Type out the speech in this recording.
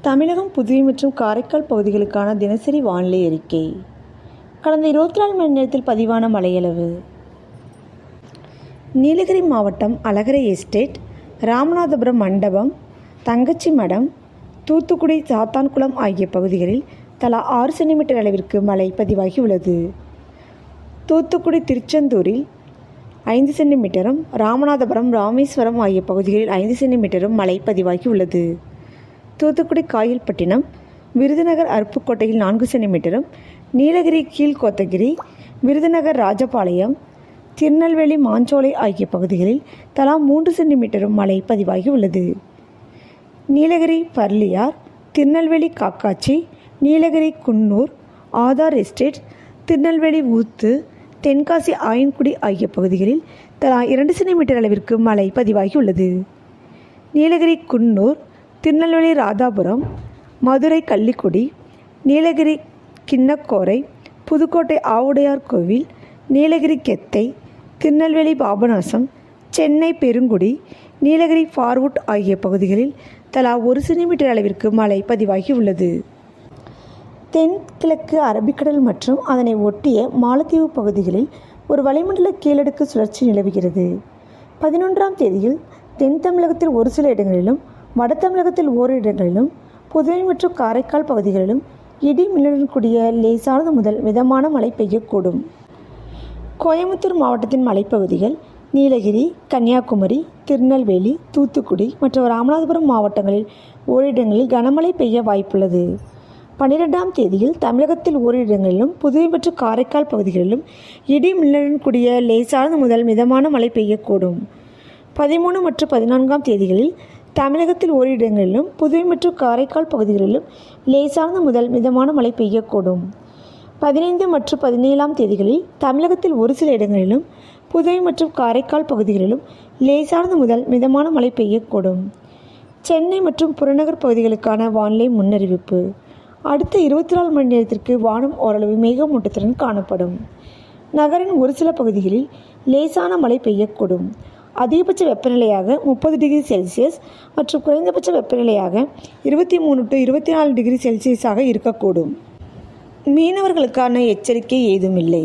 தமிழகம், புதுவை மற்றும் காரைக்கால் பகுதிகளுக்கான தினசரி வானிலை அறிக்கை. கடந்த 24 மணி நேரத்தில் பதிவான மழையளவு. நீலகிரி மாவட்டம் அழகரை எஸ்டேட், ராமநாதபுரம் மண்டபம், தங்கச்சி மடம், தூத்துக்குடி சாத்தான்குளம் ஆகிய பகுதிகளில் தலா 6 சென்டிமீட்டர் அளவிற்கு மழை பதிவாகியுள்ளது. தூத்துக்குடி திருச்செந்தூரில் 5 சென்டிமீட்டரும், ராமநாதபுரம், ராமேஸ்வரம் ஆகிய பகுதிகளில் 5 சென்டிமீட்டரும் மழை பதிவாகியுள்ளது. தூத்துக்குடி காயல்பட்டினம், விருதுநகர் அருப்புக்கோட்டையில் 4 சென்டிமீட்டரும், நீலகிரி கீழ்கோத்தகிரி, விருதுநகர் ராஜபாளையம், திருநெல்வேலி மாஞ்சோலை ஆகிய பகுதிகளில் தலா 3 சென்டிமீட்டரும் மழை பதிவாகியுள்ளது. நீலகிரி பர்லியார், திருநெல்வேலி காக்காட்சி, நீலகிரி குன்னூர், ஆதார் எஸ்டேட், திருநெல்வேலி ஊத்து, தென்காசி ஆயன்குடி ஆகிய பகுதிகளில் தலா 2 சென்டிமீட்டர் அளவிற்கு மழை பதிவாகியுள்ளது. நீலகிரி குன்னூர், திருநெல்வேலி ராதாபுரம், மதுரை கள்ளிக்குடி, நீலகிரி கிண்ணக்கோரை, புதுக்கோட்டை ஆவுடையார் கோவில், நீலகிரி கெத்தை, திருநெல்வேலி பாபநாசம், சென்னை பெருங்குடி, நீலகிரி ஃபார்வுட் ஆகிய பகுதிகளில் தலா 1 சென்டிமீட்டர் அளவிற்கு மழை பதிவாகியுள்ளது. தென்கிழக்கு அரபிக்கடல் மற்றும் அதனை ஒட்டிய மாலத்தீவு பகுதிகளில் ஒரு வளிமண்டல கீழடுக்கு சுழற்சி நிலவுகிறது. 11ஆம் தேதியில் தென் தமிழகத்தில் ஒரு சில இடங்களிலும், வட தமிழகத்தில் ஓரிரு இடங்களிலும், புதுவை மற்றும் காரைக்கால் பகுதிகளிலும் இடி மின்னலுடன் கூடிய லேசானது முதல் மிதமான மழை பெய்யக்கூடும். கோயம்புத்தூர் மாவட்டத்தின் மலைப்பகுதிகள், நீலகிரி, கன்னியாகுமரி, திருநெல்வேலி, தூத்துக்குடி மற்றும் ராமநாதபுரம் மாவட்டங்களில் ஓரிடங்களில் கனமழை பெய்ய வாய்ப்புள்ளது. 12ஆம் தேதியில் தமிழகத்தில் ஓரிரு இடங்களிலும், புதுவை மற்றும் காரைக்கால் பகுதிகளிலும் இடி மின்னலுடன் கூடிய லேசானது முதல் மிதமான மழை பெய்யக்கூடும். 13 மற்றும் 14ஆம் தேதிகளில் தமிழகத்தில் ஓரிரு இடங்களிலும், புதுவை மற்றும் காரைக்கால் பகுதிகளிலும் லேசானது முதல் மிதமான மழை பெய்யக்கூடும். 15 மற்றும் 17ஆம் தேதிகளில் தமிழகத்தில் ஒரு சில இடங்களிலும், புதுவை மற்றும் காரைக்கால் பகுதிகளிலும் லேசானது முதல் மிதமான மழை பெய்யக்கூடும். சென்னை மற்றும் புறநகர் பகுதிகளுக்கான வானிலை முன்னறிவிப்பு. அடுத்த 24 மணி நேரத்திற்கு வானம் ஓரளவு மேகமூட்டத்துடன் காணப்படும். நகரின் ஒரு சில பகுதிகளில் லேசான மழை பெய்யக்கூடும். அதிகபட்ச வெப்பநிலையாக 30 டிகிரி செல்சியஸ் மற்றும் குறைந்தபட்ச வெப்பநிலையாக 23 to 24 டிகிரி செல்சியஸாக இருக்கக்கூடும். மீனவர்களுக்கான எச்சரிக்கை ஏதுமில்லை.